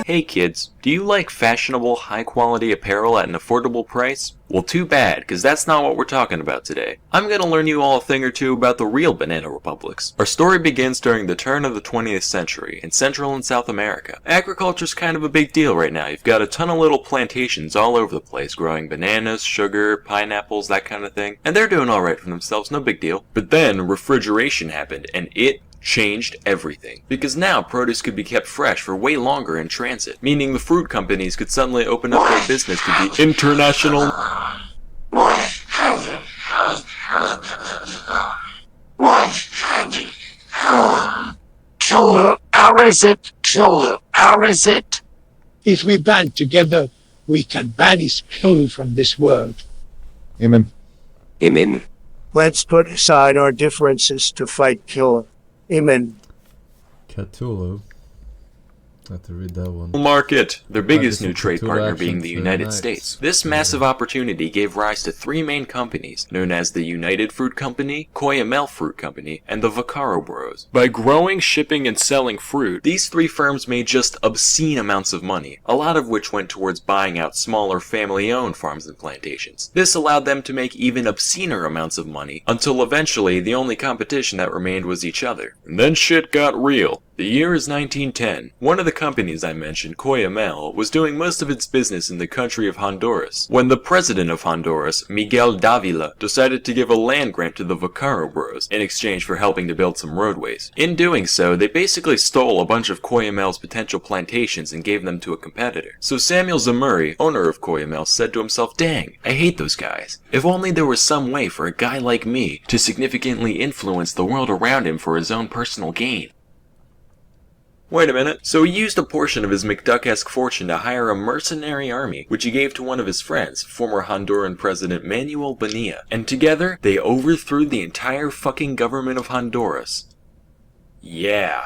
Hey kids, do you like fashionable, high-quality apparel at an affordable price? Well, too bad, because that's not what we're talking about today. I'm gonna learn you all a thing or two about the real banana republics. Our story begins during the turn of the 20th century in Central and South America. Agriculture's kind of a big deal right now. You've got a ton of little plantations all over the place growing bananas, sugar, pineapples, that kind of thing. And they're doing alright for themselves, no big deal. But then refrigeration happened, and it changed everything. Because now produce could be kept fresh for way longer in transit, meaning the fruit companies could suddenly open up their business to the international How is it? If we band together, we can banish Cthulhu from this world. Amen. Amen. Let's put aside our differences to fight killer. Amen. Cthulhu. I have to read that one. market, their biggest new Cthulhu trade partner actions, being the very United nice. States. This massive opportunity gave rise to three main companies, known as the United Fruit Company, Cuyamel Fruit Company, and the Vaccaro Bros. By growing, shipping, and selling fruit, these three firms made just obscene amounts of money, a lot of which went towards buying out smaller family-owned farms and plantations. This allowed them to make even obscener amounts of money, until eventually the only competition that remained was each other. And then shit got real. The year is 1910. One of the companies I mentioned, Cuyamel, was doing most of its business in the country of Honduras, when the president of Honduras, Miguel Davila, decided to give a land grant to the Vaccaro Bros in exchange for helping to build some roadways. In doing so, they basically stole a bunch of Cuyamel's potential plantations and gave them to a competitor. So Samuel Zamuri, owner of Cuyamel, said to himself, "Dang, I hate those guys. If only there was some way for a guy like me to significantly influence the world around him for his own personal gain." Wait a minute. So he used a portion of his McDuck-esque fortune to hire a mercenary army, which he gave to one of his friends, former Honduran President Manuel Bonilla. And together, they overthrew the entire fucking government of Honduras. Yeah.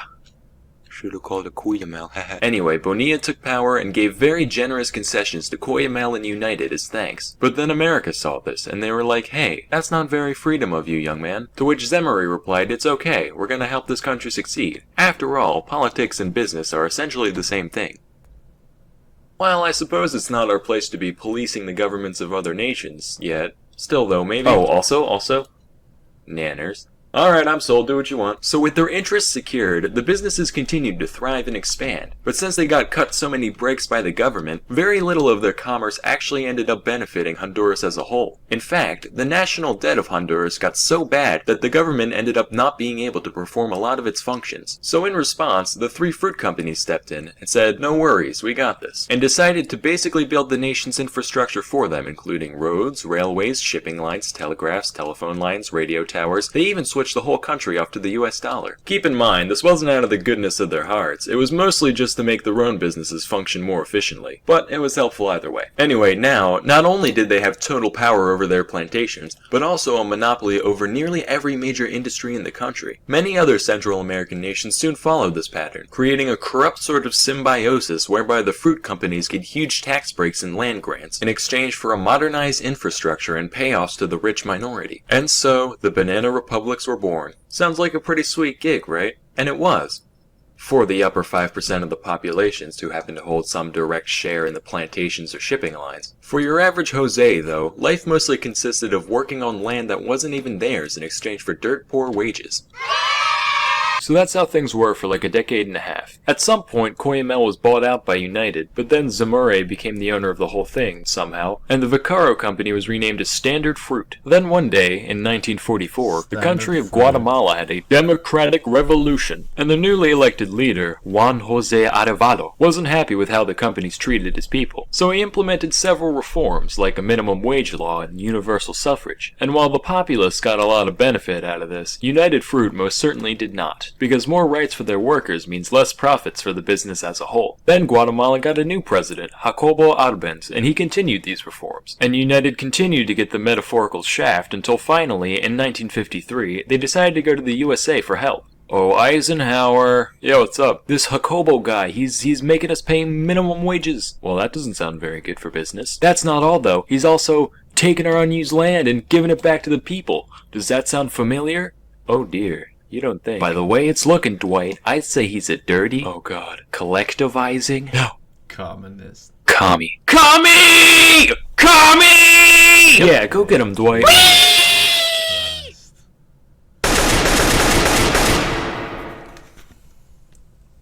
Should've called it Cuyamel. Anyway, Bonilla took power and gave very generous concessions to Cuyamel and United as thanks. But then America saw this, and they were like, "Hey, that's not very freedom of you, young man." To which Zemery replied, "It's okay, we're gonna help this country succeed. After all, politics and business are essentially the same thing." Well, I suppose it's not our place to be policing the governments of other nations, yet. Still though, maybe— Oh, also? Nanners. Alright, I'm sold, do what you want. So with their interests secured, the businesses continued to thrive and expand. But since they got cut so many breaks by the government, very little of their commerce actually ended up benefiting Honduras as a whole. In fact, the national debt of Honduras got so bad that the government ended up not being able to perform a lot of its functions. So in response, the three fruit companies stepped in and said, "No worries, we got this," and decided to basically build the nation's infrastructure for them, including roads, railways, shipping lines, telegraphs, telephone lines, radio towers. They even switched the whole country off to the US dollar. Keep in mind, this wasn't out of the goodness of their hearts. It was mostly just to make their own businesses function more efficiently. But it was helpful either way. Anyway, now, not only did they have total power over their plantations, but also a monopoly over nearly every major industry in the country. Many other Central American nations soon followed this pattern, creating a corrupt sort of symbiosis whereby the fruit companies get huge tax breaks and land grants in exchange for a modernized infrastructure and payoffs to the rich minority. And so, the banana republics were born. Sounds like a pretty sweet gig, right? And it was. For the upper 5% of the populations who happen to hold some direct share in the plantations or shipping lines. For your average Jose, though, life mostly consisted of working on land that wasn't even theirs in exchange for dirt-poor wages. So that's how things were for like a decade and a half. At some point, Cuyamel was bought out by United, but then Zamure became the owner of the whole thing, somehow, and the Vaccaro company was renamed as Standard Fruit. Then one day, in 1944, the country of Guatemala had a democratic revolution, and the newly elected leader, Juan José Arevalo, wasn't happy with how the companies treated his people. So he implemented several reforms, like a minimum wage law and universal suffrage. And while the populace got a lot of benefit out of this, United Fruit most certainly did not. Because more rights for their workers means less profits for the business as a whole. Then Guatemala got a new president, Jacobo Arbenz, and he continued these reforms. And United continued to get the metaphorical shaft until finally, in 1953, they decided to go to the USA for help. Oh, Eisenhower. Yo, what's up? This Jacobo guy, he's making us pay minimum wages. Well, that doesn't sound very good for business. That's not all, though. He's also taking our unused land and giving it back to the people. Does that sound familiar? Oh dear, you don't think. By the way it's looking, Dwight, I'd say he's a dirty, oh god, collectivizing, no, Communist. commie. Commie! Commie! Yeah, go get him, Dwight.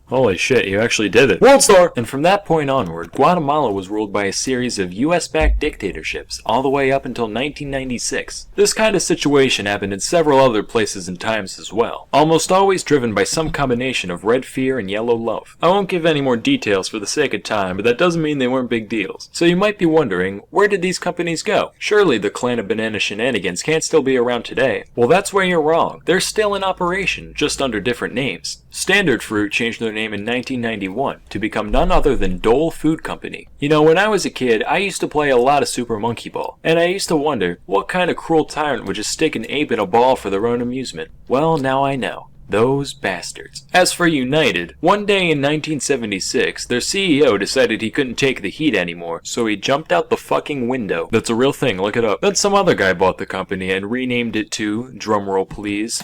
Holy shit, you actually did it. World Star! And from that point onward, Guatemala was ruled by a series of US-backed dictatorships, all the way up until 1996. This kind of situation happened in several other places and times as well, almost always driven by some combination of red fear and yellow love. I won't give any more details for the sake of time, but that doesn't mean they weren't big deals. So you might be wondering, where did these companies go? Surely the clan of banana shenanigans can't still be around today. Well, that's where you're wrong. They're still in operation, just under different names. Standard Fruit changed their name in 1991 to become none other than Dole Food Company. You know, when I was a kid, I used to play a lot of Super Monkey Ball, and I used to wonder, what kind of cruel tyrant would just stick an ape in a ball for their own amusement? Well, now I know. Those bastards. As for United, one day in 1976, their CEO decided he couldn't take the heat anymore, so he jumped out the fucking window. That's a real thing, look it up. Then some other guy bought the company and renamed it to, drumroll please,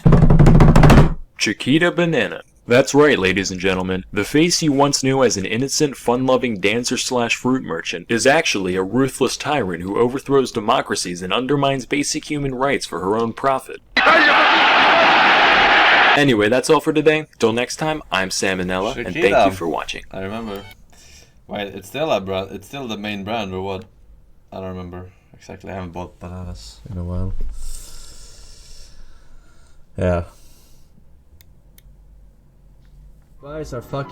Chiquita Banana. That's right, ladies and gentlemen. The face you once knew as an innocent, fun-loving dancer/fruit merchant is actually a ruthless tyrant who overthrows democracies and undermines basic human rights for her own profit. Anyway, that's all for today. Till next time, I'm Salmonella, and thank you for watching. I remember. Wait, it's still a brand. It's still the main brand, or what? I don't remember exactly. I haven't bought bananas In a while. Yeah. Why is our fucking